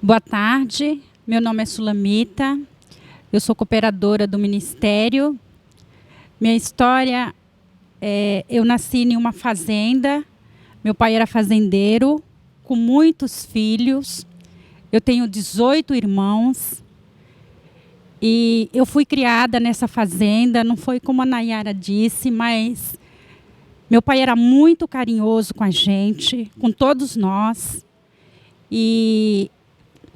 Boa tarde, meu nome é Sulamita, eu sou cooperadora do Ministério. Minha história eu nasci em uma fazenda, meu pai era fazendeiro, com muitos filhos, eu tenho 18 irmãos, e eu fui criada nessa fazenda, não foi como a Nayara disse, mas meu pai era muito carinhoso com a gente, com todos nós, e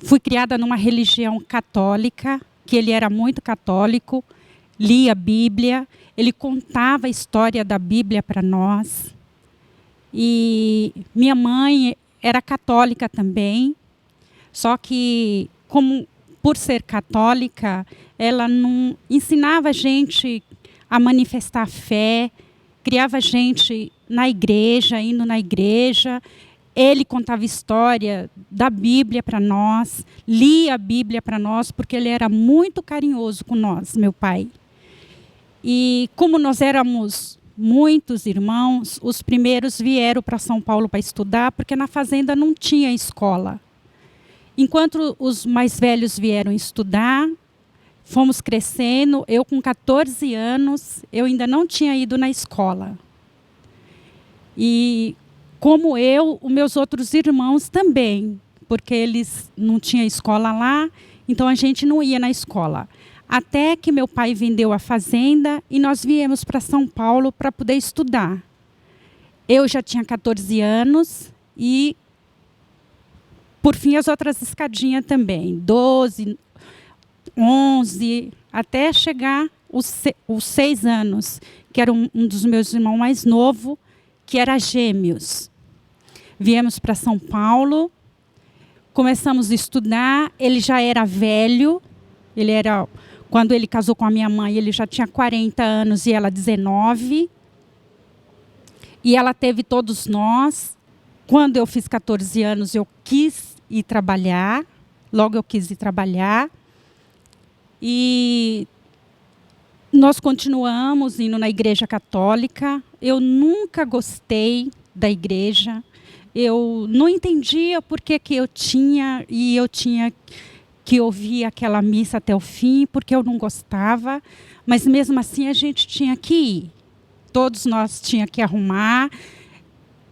fui criada numa religião católica, que ele era muito católico, lia a Bíblia, ele contava a história da Bíblia para nós. E minha mãe era católica também, só que, por ser católica, ela não ensinava a gente a manifestar a fé, criava a gente na igreja, indo na igreja. Ele contava história da Bíblia para nós, lia a Bíblia para nós, porque ele era muito carinhoso com nós, meu pai. E como nós éramos muitos irmãos, os primeiros vieram para São Paulo para estudar, porque na fazenda não tinha escola. Enquanto os mais velhos vieram estudar, fomos crescendo. Eu, com 14 anos, eu ainda não tinha ido na escola. E como eu, os meus outros irmãos também, porque eles não tinham escola lá, então a gente não ia na escola. Até que meu pai vendeu a fazenda e nós viemos para São Paulo para poder estudar. Eu já tinha 14 anos e, por fim, as outras escadinhas também, 12, 11, até chegar os 6 anos, que era um dos meus irmãos mais novo, que era gêmeos. Viemos para São Paulo, começamos a estudar, ele já era velho, quando ele casou com a minha mãe, ele já tinha 40 anos e ela 19. E ela teve todos nós. Quando eu fiz 14 anos, eu quis ir trabalhar, logo eu quis ir trabalhar. E nós continuamos indo na igreja católica. Eu nunca gostei da igreja. Eu não entendia por que eu tinha que ouvir aquela missa até o fim, porque eu não gostava, mas mesmo assim a gente tinha que ir. Todos nós tínhamos que arrumar,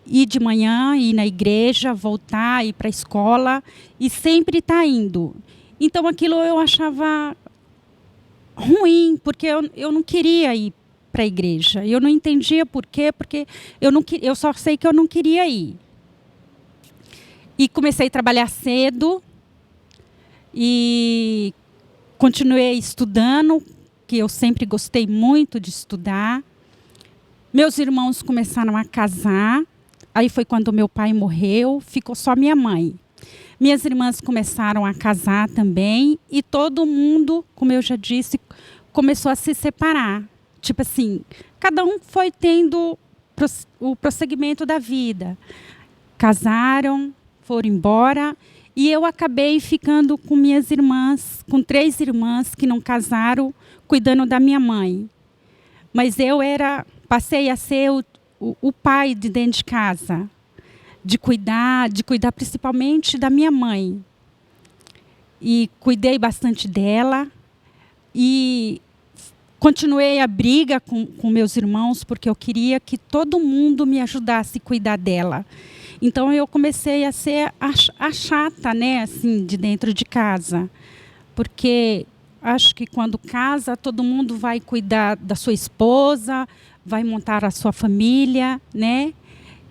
ir de manhã, ir na igreja, voltar, ir para a escola, e sempre estar indo. Então aquilo eu achava ruim, porque eu não queria ir para a igreja. Eu não entendia por quê, porque eu só sei que eu não queria ir. E comecei a trabalhar cedo e continuei estudando, que eu sempre gostei muito de estudar. Meus irmãos começaram a casar, aí foi quando meu pai morreu, ficou só minha mãe. Minhas irmãs começaram a casar também e todo mundo, como eu já disse, começou a se separar. Tipo assim, cada um foi tendo o prosseguimento da vida. Casaram, foram embora, e eu acabei ficando com minhas irmãs, com 3 irmãs que não casaram, cuidando da minha mãe. Mas eu passei a ser o pai de dentro de casa, de cuidar principalmente da minha mãe. E cuidei bastante dela, e continuei a briga com meus irmãos, porque eu queria que todo mundo me ajudasse a cuidar dela. Então eu comecei a ser a chata, né, assim, de dentro de casa. Porque acho que quando casa, todo mundo vai cuidar da sua esposa, vai montar a sua família, né?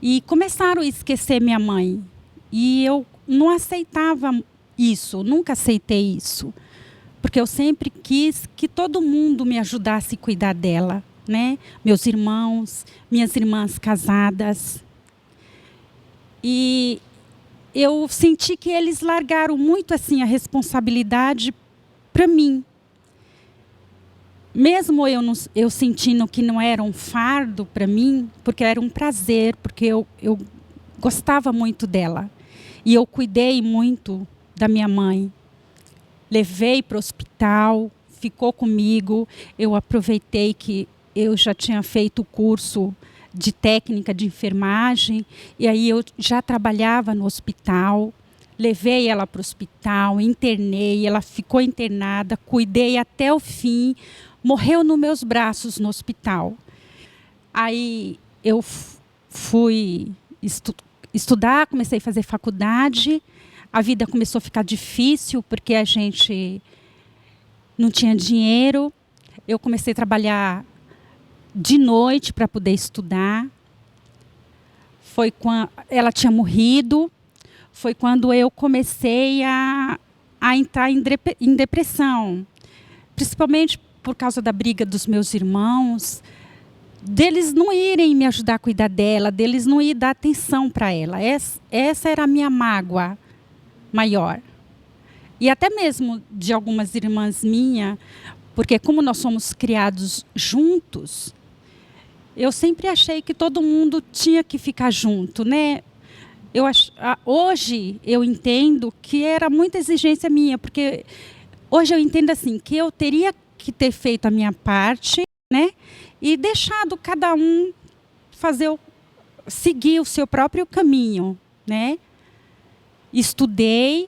E começaram a esquecer minha mãe. E eu não aceitava isso, nunca aceitei isso. Porque eu sempre quis que todo mundo me ajudasse a cuidar dela, né? Meus irmãos, minhas irmãs casadas. E eu senti que eles largaram muito assim a responsabilidade para mim. Mesmo eu sentindo que não era um fardo para mim, porque era um prazer, porque eu gostava muito dela. E eu cuidei muito da minha mãe. Levei para o hospital, ficou comigo. Eu aproveitei que eu já tinha feito o curso de técnica de enfermagem, e aí eu já trabalhava no hospital, levei ela para o hospital, internei, ela ficou internada, cuidei até o fim, morreu nos meus braços no hospital. Aí eu fui estudar, comecei a fazer faculdade, a vida começou a ficar difícil porque a gente não tinha dinheiro. Eu comecei a trabalhar de noite para poder estudar. Foi quando ela tinha morrido, foi quando eu comecei a entrar em depressão, principalmente por causa da briga dos meus irmãos, deles não irem me ajudar a cuidar dela, deles não irem dar atenção para ela. Essa era a minha mágoa maior. E até mesmo de algumas irmãs minhas, porque como nós somos criados juntos, eu sempre achei que todo mundo tinha que ficar junto, né? Hoje eu entendo que era muita exigência minha, porque hoje eu entendo assim, que eu teria que ter feito a minha parte, né? E deixado cada um seguir o seu próprio caminho, né? Estudei.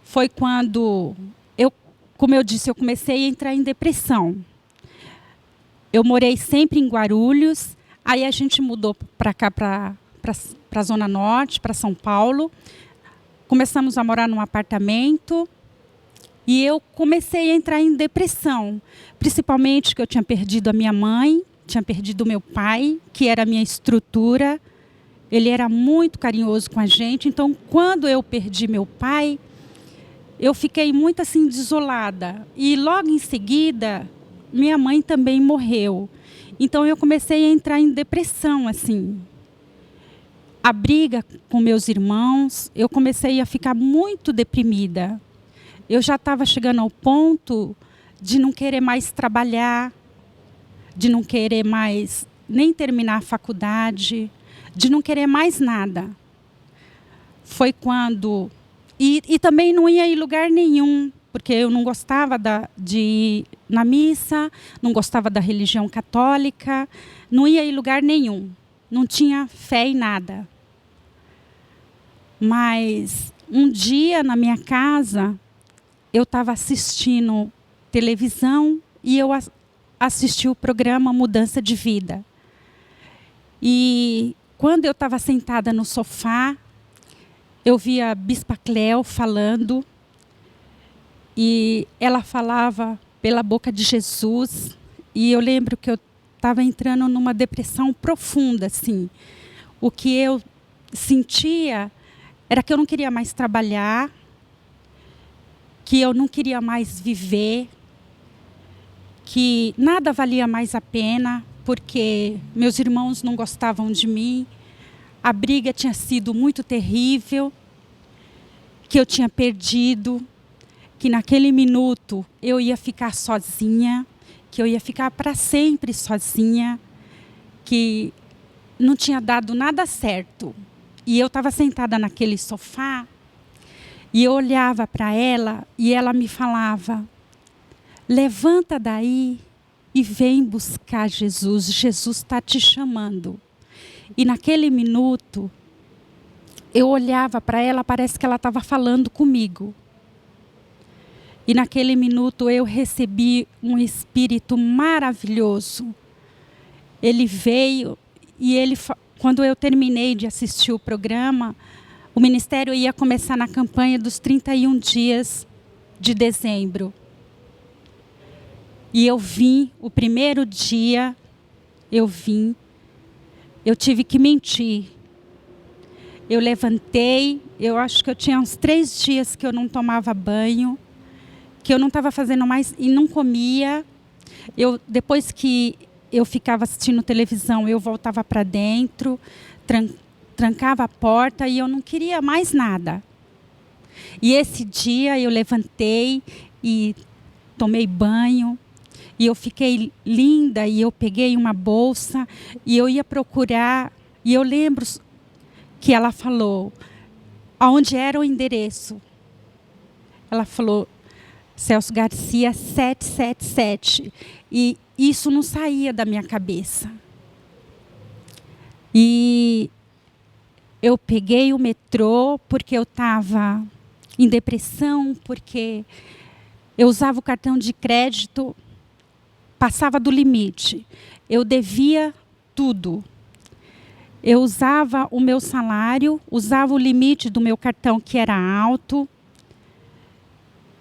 Foi quando como eu disse, eu comecei a entrar em depressão. Eu morei sempre em Guarulhos, aí a gente mudou para cá, para a Zona Norte, para São Paulo. Começamos a morar num apartamento e eu comecei a entrar em depressão. Principalmente que eu tinha perdido a minha mãe, tinha perdido o meu pai, que era a minha estrutura. Ele era muito carinhoso com a gente. Então, quando eu perdi meu pai, eu fiquei muito assim desolada. E logo em seguida, minha mãe também morreu. Então eu comecei a entrar em depressão, assim. A briga com meus irmãos, eu comecei a ficar muito deprimida. Eu já estava chegando ao ponto de não querer mais trabalhar, de não querer mais nem terminar a faculdade, de não querer mais nada. Foi quando... E também não ia em lugar nenhum, porque eu não gostava de ir na missa, não gostava da religião católica, não ia em lugar nenhum, não tinha fé em nada. Mas um dia na minha casa, eu estava assistindo televisão e eu assisti o programa Mudança de Vida. E quando eu estava sentada no sofá, eu vi a Bispa Cléo falando, e ela falava pela boca de Jesus, e eu lembro que eu estava entrando numa depressão profunda, assim. O que eu sentia era que eu não queria mais trabalhar, que eu não queria mais viver, que nada valia mais a pena, porque meus irmãos não gostavam de mim, a briga tinha sido muito terrível, que eu tinha perdido, que naquele minuto eu ia ficar sozinha, que eu ia ficar para sempre sozinha, que não tinha dado nada certo. E eu estava sentada naquele sofá e eu olhava para ela e ela me falava: levanta daí e vem buscar Jesus, Jesus está te chamando. E naquele minuto, eu olhava para ela, parece que ela estava falando comigo. E naquele minuto eu recebi um espírito maravilhoso. Ele veio e quando eu terminei de assistir o programa, o ministério ia começar na campanha dos 31 dias de dezembro. E eu vim, o primeiro dia, eu tive que mentir. Eu levantei, eu acho que eu tinha uns 3 dias que eu não tomava banho, que eu não estava fazendo mais e não comia. Depois que eu ficava assistindo televisão, eu voltava para dentro, trancava a porta e eu não queria mais nada. E esse dia eu levantei e tomei banho. E eu fiquei linda, e eu peguei uma bolsa, e eu ia procurar, e eu lembro que ela falou, aonde era o endereço. Ela falou, Celso Garcia 777, e isso não saía da minha cabeça. E eu peguei o metrô porque eu estava em depressão, porque eu usava o cartão de crédito, passava do limite. Eu devia tudo. Eu usava o meu salário, usava o limite do meu cartão, que era alto.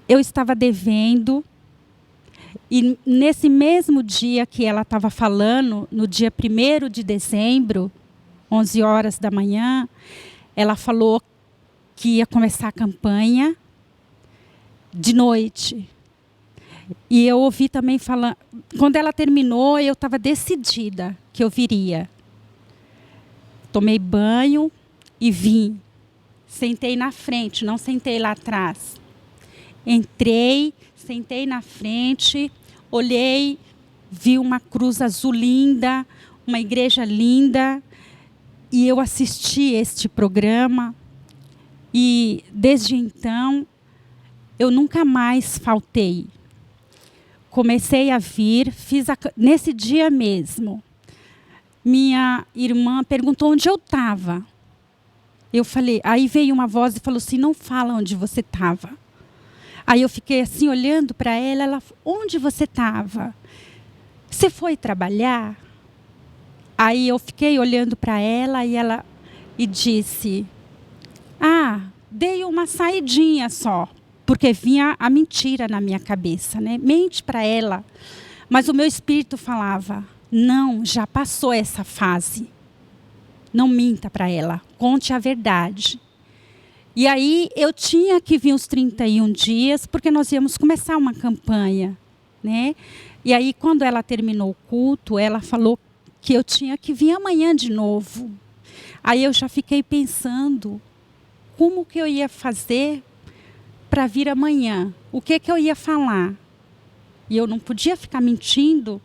Eu estava devendo. E nesse mesmo dia que ela estava falando, no dia 1º de dezembro, 11 horas da manhã, ela falou que ia começar a campanha de noite. E eu ouvi também falando... Quando ela terminou, eu estava decidida que eu viria. Tomei banho e vim. Sentei na frente, não sentei lá atrás. Entrei, sentei na frente, olhei, vi uma cruz azul linda, uma igreja linda, e eu assisti este programa. E desde então, eu nunca mais faltei. Comecei a vir, nesse dia mesmo. Minha irmã perguntou onde eu estava. Eu falei, aí veio uma voz e falou assim, não fala onde você estava. Aí eu fiquei assim, olhando para ela, onde você estava? Você foi trabalhar? Aí eu fiquei olhando para ela e disse, dei uma saidinha só, porque vinha a mentira na minha cabeça, né? Mente para ela. Mas o meu espírito falava, não, já passou essa fase. Não minta para ela, conte a verdade. E aí eu tinha que vir os 31 dias, porque nós íamos começar uma campanha, né? E aí quando ela terminou o culto, ela falou que eu tinha que vir amanhã de novo. Aí eu já fiquei pensando, como que eu ia fazer para vir amanhã? O que eu ia falar? E eu não podia ficar mentindo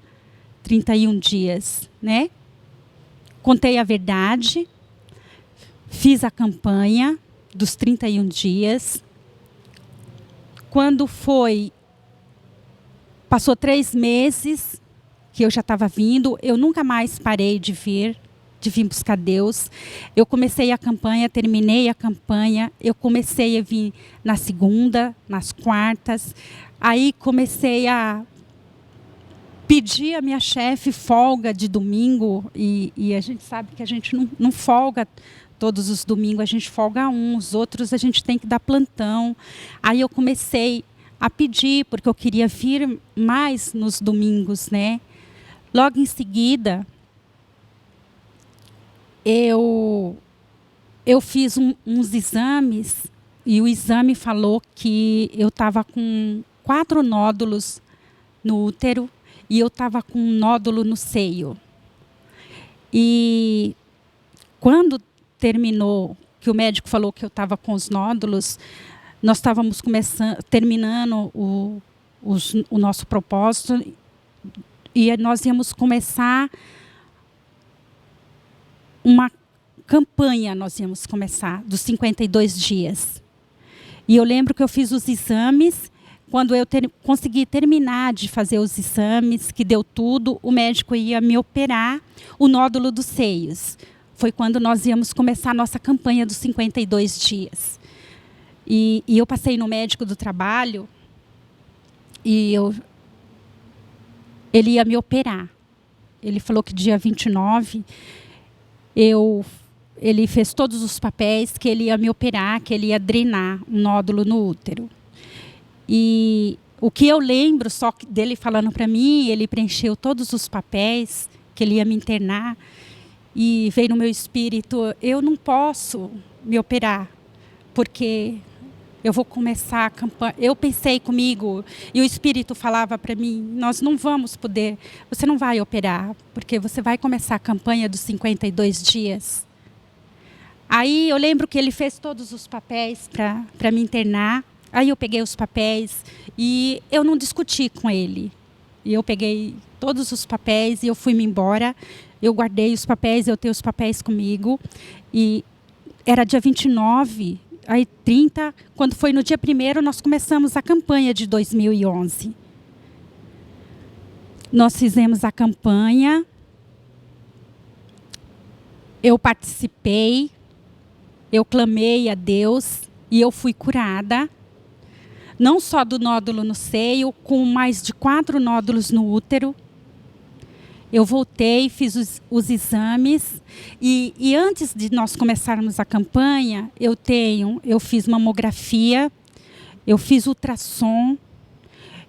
31 dias, né? Contei a verdade, fiz a campanha dos 31 dias. Quando passou 3 meses que eu já estava vindo, eu nunca mais parei de vir buscar Deus. Eu comecei a campanha, terminei a campanha, eu comecei a vir na segunda, nas quartas, aí comecei a pedir a minha chefe folga de domingo, e a gente sabe que a gente não folga todos os domingos, a gente folga os outros a gente tem que dar plantão. Aí eu comecei a pedir, porque eu queria vir mais nos domingos, né? Logo em seguida, eu fiz uns exames, e o exame falou que eu estava com 4 nódulos no útero, e eu estava com um nódulo no seio. E quando terminou, que o médico falou que eu estava com os nódulos, nós estávamos terminando o nosso propósito, e nós íamos começar uma campanha, dos 52 dias. E eu lembro que eu fiz os exames. Quando eu consegui terminar de fazer os exames, que deu tudo, o médico ia me operar o nódulo dos seios. Foi quando nós íamos começar a nossa campanha dos 52 dias. E eu passei no médico do trabalho e ele ia me operar. Ele falou que dia 29, ele fez todos os papéis, que ele ia me operar, que ele ia drenar um nódulo no útero. E o que eu lembro só dele falando para mim, ele preencheu todos os papéis, que ele ia me internar, e veio no meu espírito, eu não posso me operar, porque eu vou começar a campanha. Eu pensei comigo, e o espírito falava para mim, nós não vamos poder, você não vai operar, porque você vai começar a campanha dos 52 dias. Aí eu lembro que ele fez todos os papéis para me internar. Aí eu peguei os papéis e eu não discuti com ele. E eu peguei todos os papéis e eu fui-me embora. Eu guardei os papéis, eu tenho os papéis comigo. E era dia 29, aí 30, quando foi no dia 1º, nós começamos a campanha de 2011. Nós fizemos a campanha. Eu participei. Eu clamei a Deus e eu fui curada. Não só do nódulo no seio, com mais de 4 nódulos no útero. Eu voltei, fiz os exames e antes de nós começarmos a campanha, eu fiz mamografia, eu fiz ultrassom,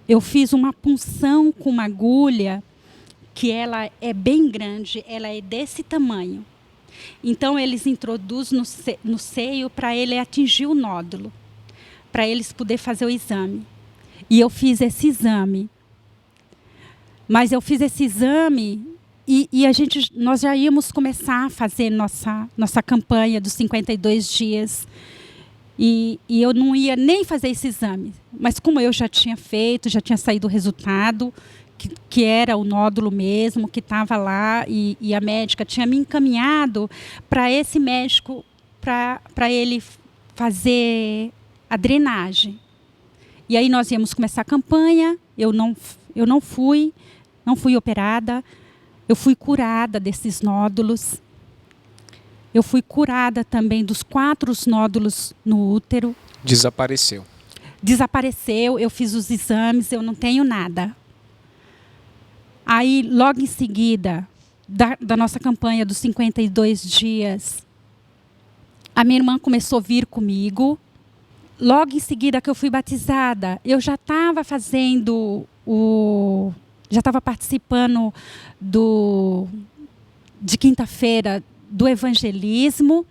eu fiz uma punção com uma agulha que ela é bem grande, ela é desse tamanho. Então eles introduzem no seio para ele atingir o nódulo, para eles poderem fazer o exame. E eu fiz esse exame. Mas eu fiz esse exame e nós já íamos começar a fazer nossa campanha dos 52 dias. E eu não ia nem fazer esse exame. Mas como eu já tinha feito, já tinha saído o resultado, que era o nódulo mesmo, que estava lá, e a médica tinha me encaminhado para esse médico, para ele fazer a drenagem. E aí nós íamos começar a campanha, eu não fui operada, eu fui curada desses nódulos. Eu fui curada também dos 4 nódulos no útero. Desapareceu. Desapareceu, eu fiz os exames, eu não tenho nada. Aí, logo em seguida, da nossa campanha dos 52 dias, a minha irmã começou a vir comigo. Logo em seguida que eu fui batizada, eu já estava já estava participando de quinta-feira do evangelismo.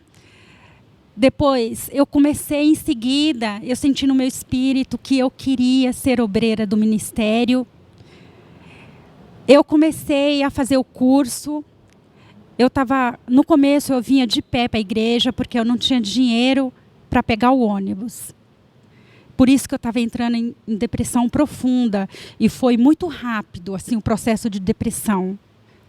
Depois, eu comecei em seguida, eu senti no meu espírito que eu queria ser obreira do ministério. Eu comecei a fazer o curso. No começo eu vinha de pé para a igreja, porque eu não tinha dinheiro para pegar o ônibus. Por isso que eu estava entrando em depressão profunda. E foi muito rápido assim, o processo de depressão.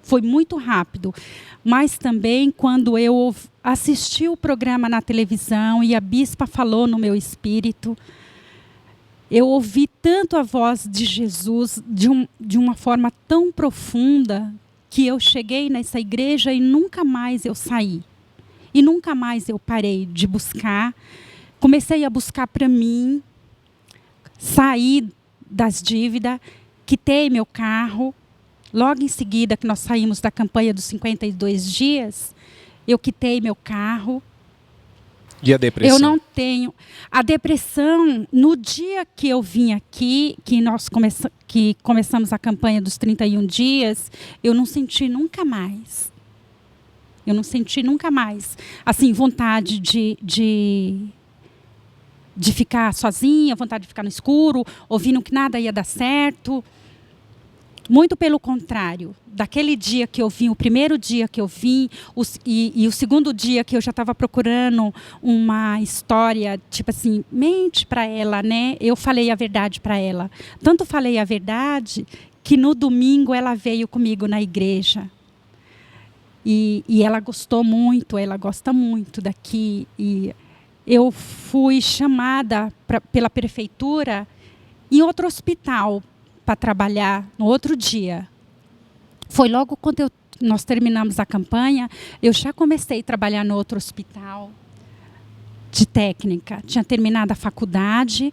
Foi muito rápido. Mas também quando eu assisti o programa na televisão e a bispa falou no meu espírito, eu ouvi tanto a voz de Jesus de uma forma tão profunda que eu cheguei nessa igreja e nunca mais eu saí. E nunca mais eu parei de buscar. Comecei a buscar para mim, sair das dívidas, quitei meu carro. Logo em seguida que nós saímos da campanha dos 52 dias, eu quitei meu carro. E a depressão? Eu não tenho. A depressão, no dia que eu vim aqui, que começamos a campanha dos 31 dias, eu não senti nunca mais. Eu não senti nunca mais. Assim, vontade de ficar sozinha, vontade de ficar no escuro, ouvindo que nada ia dar certo. Muito pelo contrário, daquele dia que eu vim, o primeiro dia que eu vim, e o segundo dia que eu já estava procurando uma história, tipo assim, mente para ela, né? Eu falei a verdade para ela. Tanto falei a verdade que no domingo ela veio comigo na igreja. E ela gostou muito, ela gosta muito daqui. E eu fui chamada pela prefeitura em outro hospital para trabalhar no outro dia. Foi logo quando nós terminamos a campanha, eu já comecei a trabalhar no outro hospital de técnica. Tinha terminado a faculdade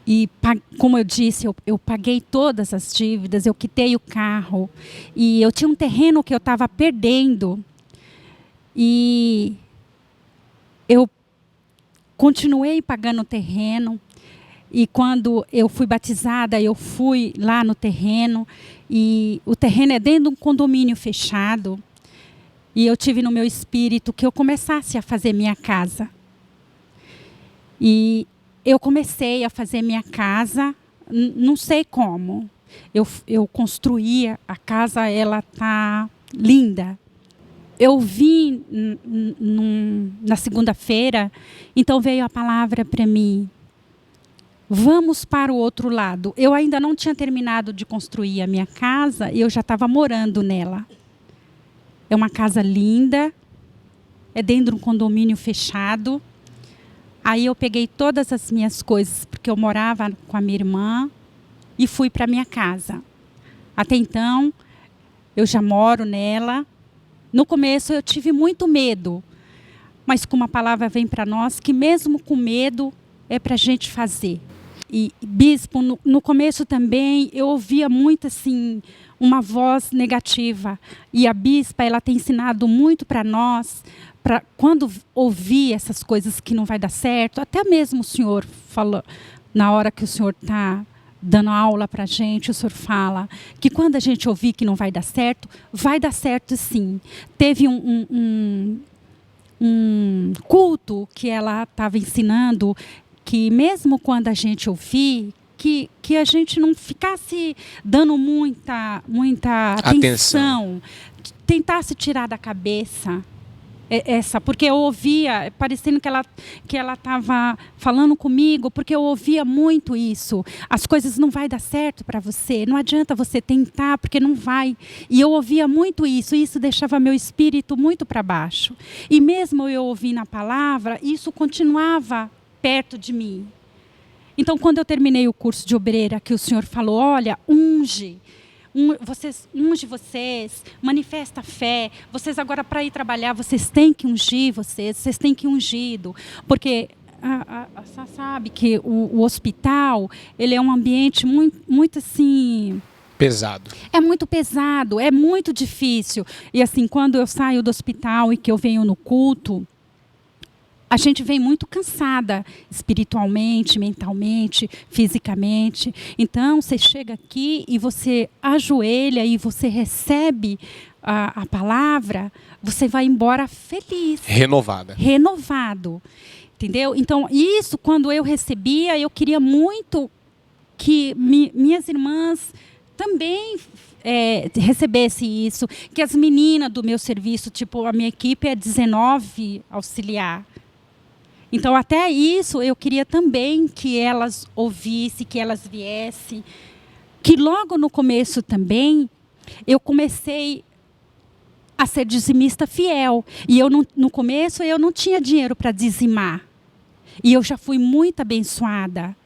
e, como eu disse, eu paguei todas as dívidas, eu quitei o carro e eu tinha um terreno que eu estava perdendo e eu continuei pagando o terreno. E quando eu fui batizada, eu fui lá no terreno. E o terreno é dentro de um condomínio fechado. E eu tive no meu espírito que eu começasse a fazer minha casa. E eu comecei a fazer minha casa, não sei como. Eu construía a casa, ela está linda. Eu vim na segunda-feira, então veio a palavra para mim. Vamos para o outro lado. Eu ainda não tinha terminado de construir a minha casa e eu já estava morando nela. É uma casa linda, é dentro de um condomínio fechado. Aí eu peguei todas as minhas coisas, porque eu morava com a minha irmã, e fui para a minha casa. Até então, eu já moro nela. No começo eu tive muito medo, mas como a palavra vem para nós, que mesmo com medo é para a gente fazer. E, bispo, no começo também eu ouvia muito assim, uma voz negativa. E a bispa, ela tem ensinado muito para nós, para quando ouvir essas coisas que não vai dar certo, até mesmo o senhor falou, na hora que o senhor está dando aula para a gente, o senhor fala que quando a gente ouvir que não vai dar certo sim. Teve um culto que ela estava ensinando, que mesmo quando a gente ouvir, que a gente não ficasse dando muita atenção, tentasse tirar da cabeça porque eu ouvia, parecendo que ela estava falando comigo, porque eu ouvia muito isso. As coisas não vai dar certo para você, não adianta você tentar, porque não vai. E eu ouvia muito isso, e isso deixava meu espírito muito para baixo. E mesmo eu ouvindo a palavra, isso continuava perto de mim. Então, quando eu terminei o curso de obreira, que o senhor falou, olha, unge vocês, manifesta a fé, vocês agora para ir trabalhar, vocês têm que ungir vocês têm que ir ungido, porque você sabe que o hospital, ele é um ambiente muito assim... Pesado. É muito pesado, é muito difícil. E assim, quando eu saio do hospital e que eu venho no culto, a gente vem muito cansada, espiritualmente, mentalmente, fisicamente. Então, você chega aqui e você ajoelha e você recebe a palavra, você vai embora feliz. Renovado. Entendeu? Então, isso, quando eu recebia, eu queria muito que minhas irmãs também recebessem isso. Que as meninas do meu serviço, tipo, a minha equipe é 19 auxiliar. Então, até isso, eu queria também que elas ouvissem, que elas viessem. Que logo no começo também, eu comecei a ser dizimista fiel. E eu no começo, eu não tinha dinheiro para dizimar. E eu já fui muito abençoada.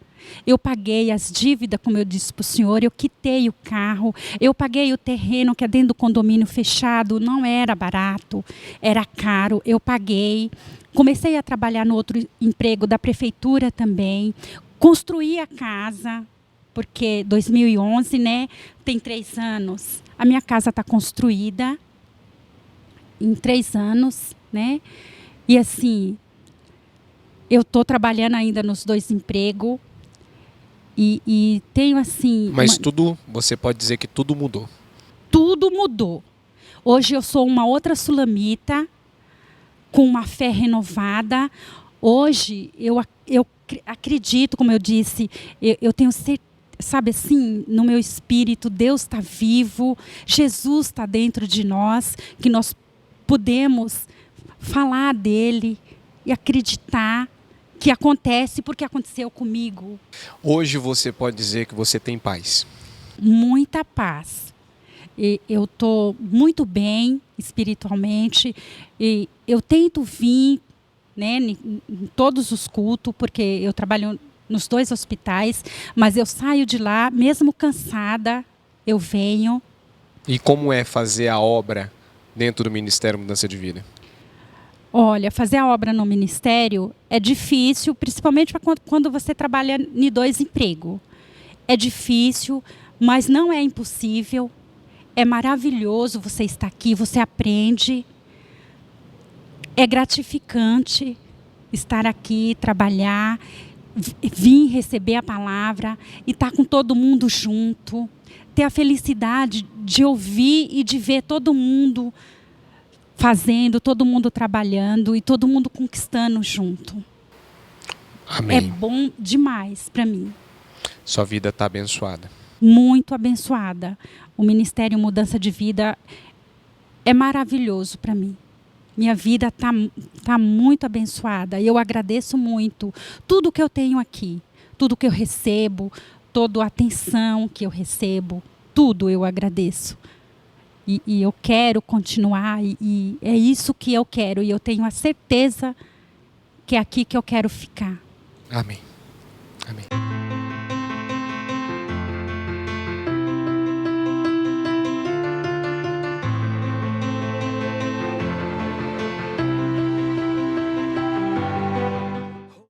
Eu paguei as dívidas, como eu disse para o senhor, eu quitei o carro, eu paguei o terreno que é dentro do condomínio fechado, não era barato, era caro, eu paguei. Comecei a trabalhar no outro emprego da prefeitura também, construí a casa, porque 2011, né, tem 3 anos, a minha casa está construída em 3 anos, né, e assim, eu estou trabalhando ainda nos 2 empregos, e tenho assim... Mas tudo, você pode dizer que tudo mudou? Tudo mudou. Hoje eu sou uma outra sulamita, com uma fé renovada. Hoje eu acredito, como eu disse, eu tenho certeza, sabe assim, no meu espírito, Deus está vivo, Jesus está dentro de nós, que nós podemos falar dele e acreditar que acontece porque aconteceu comigo. Hoje você pode dizer que você tem paz? Muita paz. Eu estou muito bem espiritualmente. E eu tento vir, né, em todos os cultos, porque eu trabalho nos 2 hospitais, mas eu saio de lá, mesmo cansada, eu venho. E como é fazer a obra dentro do Ministério Mudança de Vida? Olha, fazer a obra no ministério é difícil, principalmente quando você trabalha em 2 empregos. É difícil, mas não é impossível. É maravilhoso você estar aqui, você aprende. É gratificante estar aqui, trabalhar, vir receber a palavra e estar com todo mundo junto. Ter a felicidade de ouvir e de ver todo mundo fazendo, todo mundo trabalhando e todo mundo conquistando junto. Amém. É bom demais para mim. Sua vida está abençoada. Muito abençoada. O Ministério Mudança de Vida é maravilhoso para mim. Minha vida tá muito abençoada. E eu agradeço muito tudo que eu tenho aqui. Tudo que eu recebo, toda a atenção que eu recebo. Tudo eu agradeço. E eu quero continuar, e é isso que eu quero. E eu tenho a certeza que é aqui que eu quero ficar. Amém. Amém.